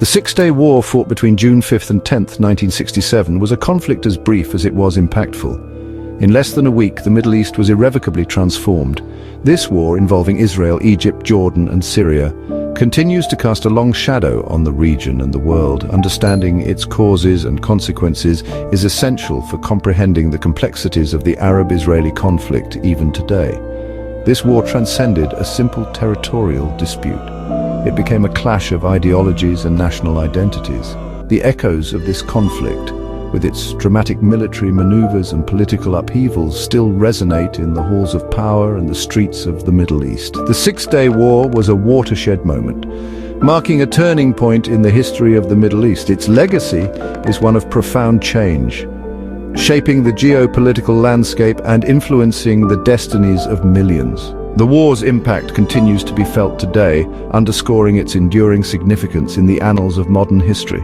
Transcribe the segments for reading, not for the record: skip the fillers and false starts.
The Six-Day War, fought between June 5th and 10th, 1967, was a conflict as brief as it was impactful. In less than a week, the Middle East was irrevocably transformed. This war, involving Israel, Egypt, Jordan, and Syria, continues to cast a long shadow on the region and the world. Understanding its causes and consequences is essential for comprehending the complexities of the Arab-Israeli conflict even today. This war transcended a simple territorial dispute. It became a clash of ideologies and national identities. The echoes of this conflict, with its dramatic military maneuvers and political upheavals, still resonate in the halls of power and the streets of the Middle East. The Six-Day War was a watershed moment, marking a turning point in the history of the Middle East. Its legacy is one of profound change, shaping the geopolitical landscape and influencing the destinies of millions. The war's impact continues to be felt today, underscoring its enduring significance in the annals of modern history.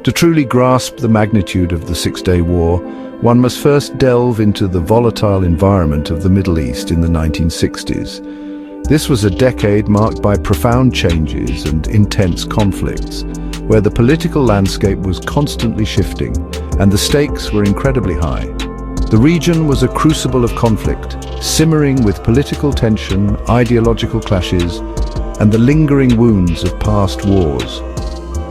To truly grasp the magnitude of the Six-Day War, one must first delve into the volatile environment of the Middle East in the 1960s. This was a decade marked by profound changes and intense conflicts, where the political landscape was constantly shifting and the stakes were incredibly high. The region was a crucible of conflict, simmering with political tension, ideological clashes, and the lingering wounds of past wars.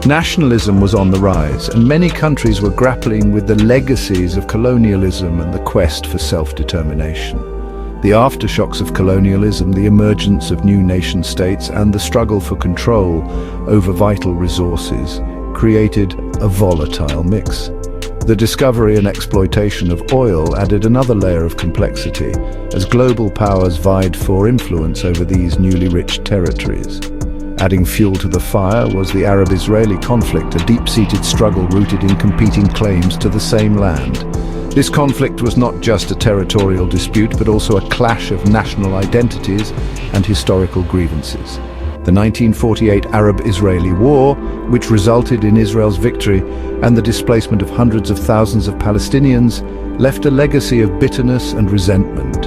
Nationalism was on the rise, and many countries were grappling with the legacies of colonialism and the quest for self-determination. The aftershocks of colonialism, the emergence of new nation-states, and the struggle for control over vital resources created a volatile mix. The discovery and exploitation of oil added another layer of complexity, as global powers vied for influence over these newly rich territories. Adding fuel to the fire was the Arab-Israeli conflict, a deep-seated struggle rooted in competing claims to the same land. This conflict was not just a territorial dispute, but also a clash of national identities and historical grievances. The 1948 Arab-Israeli War, which resulted in Israel's victory and the displacement of hundreds of thousands of Palestinians, left a legacy of bitterness and resentment.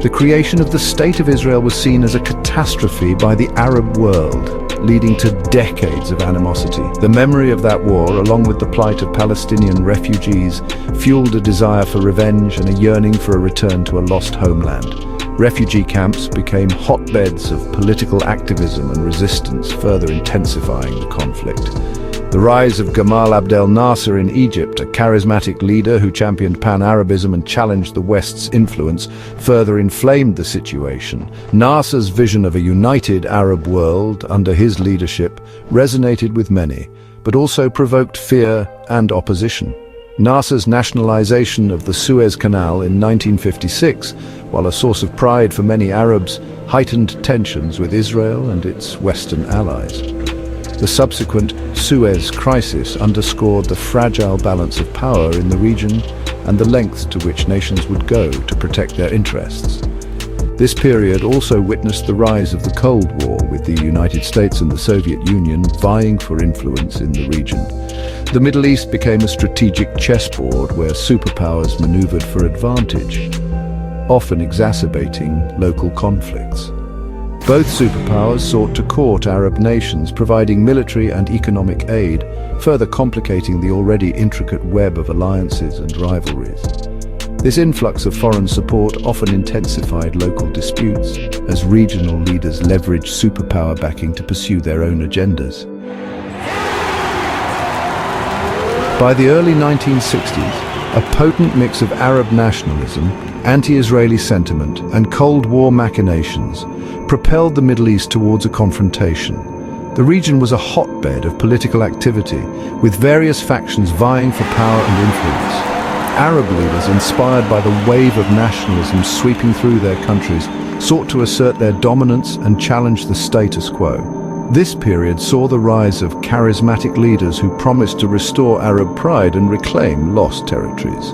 The creation of the State of Israel was seen as a catastrophe by the Arab world, leading to decades of animosity. The memory of that war, along with the plight of Palestinian refugees, fueled a desire for revenge and a yearning for a return to a lost homeland. Refugee camps became hotbeds of political activism and resistance, further intensifying the conflict. The rise of Gamal Abdel Nasser in Egypt, a charismatic leader who championed pan-Arabism and challenged the West's influence, further inflamed the situation. Nasser's vision of a united Arab world under his leadership resonated with many, but also provoked fear and opposition. Nasser's nationalization of the Suez Canal in 1956, while a source of pride for many Arabs, heightened tensions with Israel and its Western allies. The subsequent Suez Crisis underscored the fragile balance of power in the region and the lengths to which nations would go to protect their interests. This period also witnessed the rise of the Cold War, with the United States and the Soviet Union vying for influence in the region. The Middle East became a strategic chessboard where superpowers maneuvered for advantage, often exacerbating local conflicts. Both superpowers sought to court Arab nations, providing military and economic aid, further complicating the already intricate web of alliances and rivalries. This influx of foreign support often intensified local disputes, as regional leaders leveraged superpower backing to pursue their own agendas. By the early 1960s, a potent mix of Arab nationalism, anti-Israeli sentiment, and Cold War machinations propelled the Middle East towards a confrontation. The region was a hotbed of political activity, with various factions vying for power and influence. Arab leaders, inspired by the wave of nationalism sweeping through their countries, sought to assert their dominance and challenge the status quo. This period saw the rise of charismatic leaders who promised to restore Arab pride and reclaim lost territories.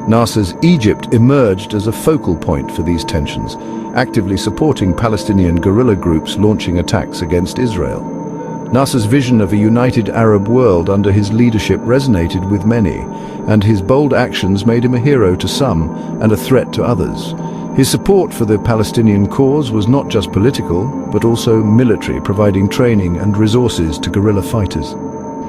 Nasser's Egypt emerged as a focal point for these tensions, actively supporting Palestinian guerrilla groups launching attacks against Israel. Nasser's vision of a united Arab world under his leadership resonated with many, and his bold actions made him a hero to some and a threat to others. His support for the Palestinian cause was not just political, but also military, providing training and resources to guerrilla fighters.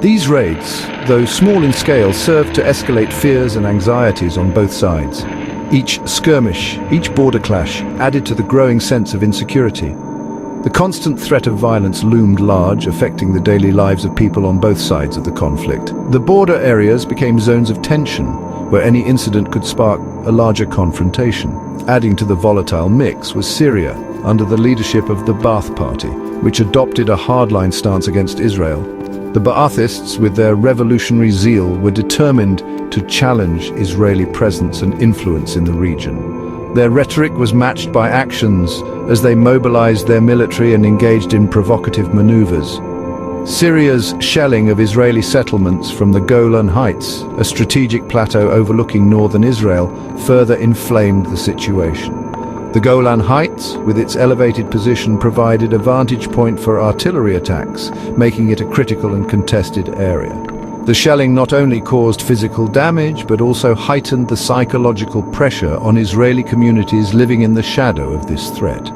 These raids, though small in scale, served to escalate fears and anxieties on both sides. Each skirmish, each border clash, added to the growing sense of insecurity. The constant threat of violence loomed large, affecting the daily lives of people on both sides of the conflict. The border areas became zones of tension, where any incident could spark a larger confrontation. Adding to the volatile mix was Syria, under the leadership of the Ba'ath Party, which adopted a hardline stance against Israel. The Ba'athists, with their revolutionary zeal, were determined to challenge Israeli presence and influence in the region. Their rhetoric was matched by actions as they mobilized their military and engaged in provocative maneuvers. Syria's shelling of Israeli settlements from the Golan Heights, a strategic plateau overlooking northern Israel, further inflamed the situation. The Golan Heights, with its elevated position, provided a vantage point for artillery attacks, making it a critical and contested area. The shelling not only caused physical damage, but also heightened the psychological pressure on Israeli communities living in the shadow of this threat.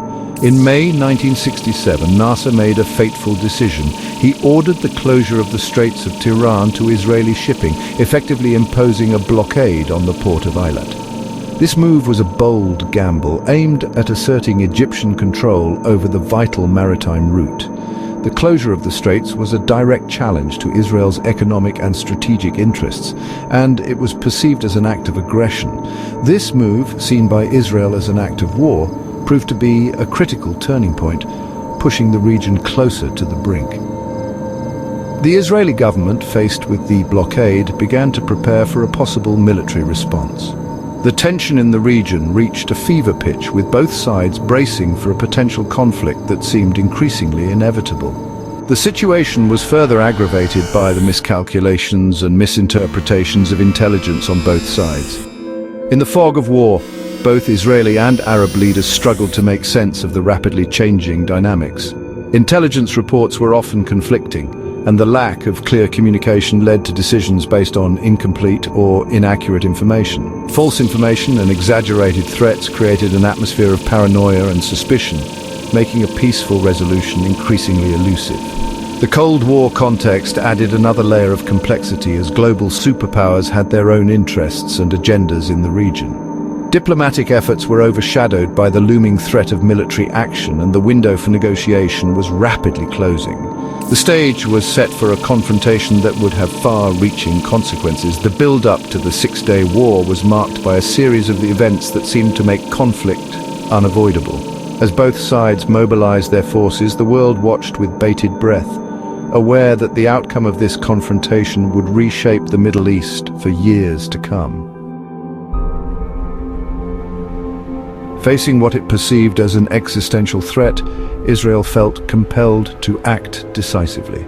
In May 1967, Nasser made a fateful decision. He ordered the closure of the Straits of Tiran to Israeli shipping, effectively imposing a blockade on the port of Eilat. This move was a bold gamble, aimed at asserting Egyptian control over the vital maritime route. The closure of the straits was a direct challenge to Israel's economic and strategic interests, and it was perceived as an act of aggression. This move, seen by Israel as an act of war, proved to be a critical turning point, pushing the region closer to the brink. The Israeli government, faced with the blockade, began to prepare for a possible military response. The tension in the region reached a fever pitch, with both sides bracing for a potential conflict that seemed increasingly inevitable. The situation was further aggravated by the miscalculations and misinterpretations of intelligence on both sides. In the fog of war, both Israeli and Arab leaders struggled to make sense of the rapidly changing dynamics. Intelligence reports were often conflicting, and the lack of clear communication led to decisions based on incomplete or inaccurate information. False information and exaggerated threats created an atmosphere of paranoia and suspicion, making a peaceful resolution increasingly elusive. The Cold War context added another layer of complexity as global superpowers had their own interests and agendas in the region. Diplomatic efforts were overshadowed by the looming threat of military action, and the window for negotiation was rapidly closing. The stage was set for a confrontation that would have far-reaching consequences. The build-up to the Six-Day War was marked by a series of events that seemed to make conflict unavoidable. As both sides mobilized their forces, the world watched with bated breath, aware that the outcome of this confrontation would reshape the Middle East for years to come. Facing what it perceived as an existential threat, Israel felt compelled to act decisively.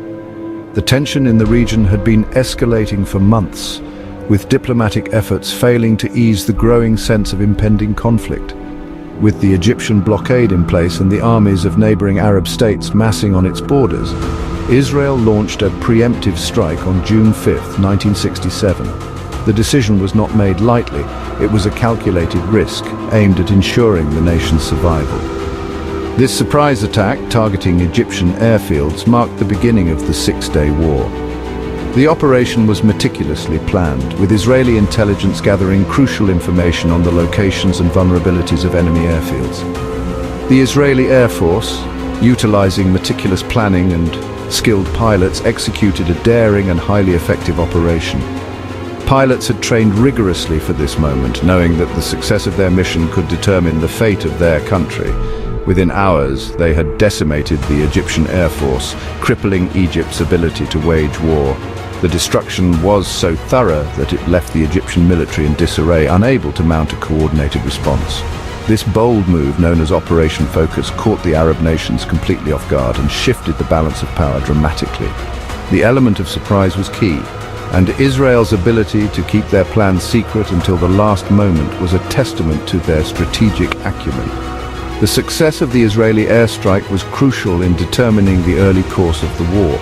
The tension in the region had been escalating for months, with diplomatic efforts failing to ease the growing sense of impending conflict. With the Egyptian blockade in place and the armies of neighboring Arab states massing on its borders, Israel launched a preemptive strike on June 5, 1967. The decision was not made lightly. It was a calculated risk, aimed at ensuring the nation's survival. This surprise attack, targeting Egyptian airfields, marked the beginning of the Six-Day War. The operation was meticulously planned, with Israeli intelligence gathering crucial information on the locations and vulnerabilities of enemy airfields. The Israeli Air Force, utilizing meticulous planning and skilled pilots, executed a daring and highly effective operation. Pilots had trained rigorously for this moment, knowing that the success of their mission could determine the fate of their country. Within hours, they had decimated the Egyptian Air Force, crippling Egypt's ability to wage war. The destruction was so thorough that it left the Egyptian military in disarray, unable to mount a coordinated response. This bold move, known as Operation Focus, caught the Arab nations completely off guard and shifted the balance of power dramatically. The element of surprise was key, and Israel's ability to keep their plans secret until the last moment was a testament to their strategic acumen. The success of the Israeli airstrike was crucial in determining the early course of the war.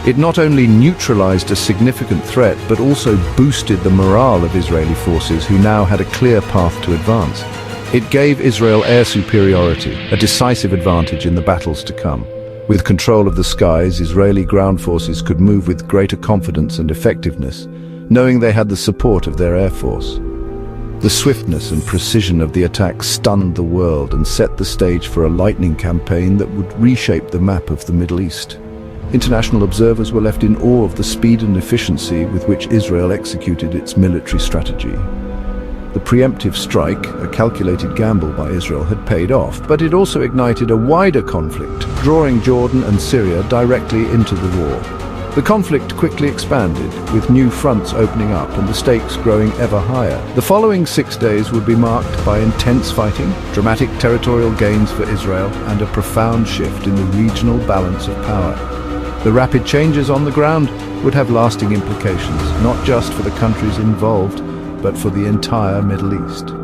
It not only neutralized a significant threat, but also boosted the morale of Israeli forces, who now had a clear path to advance. It gave Israel air superiority, a decisive advantage in the battles to come. With control of the skies, Israeli ground forces could move with greater confidence and effectiveness, knowing they had the support of their air force. The swiftness and precision of the attack stunned the world and set the stage for a lightning campaign that would reshape the map of the Middle East. International observers were left in awe of the speed and efficiency with which Israel executed its military strategy. The preemptive strike, a calculated gamble by Israel, had paid off, but it also ignited a wider conflict, drawing Jordan and Syria directly into the war. The conflict quickly expanded, with new fronts opening up and the stakes growing ever higher. The following 6 days would be marked by intense fighting, dramatic territorial gains for Israel, and a profound shift in the regional balance of power. The rapid changes on the ground would have lasting implications, not just for the countries involved, but for the entire Middle East.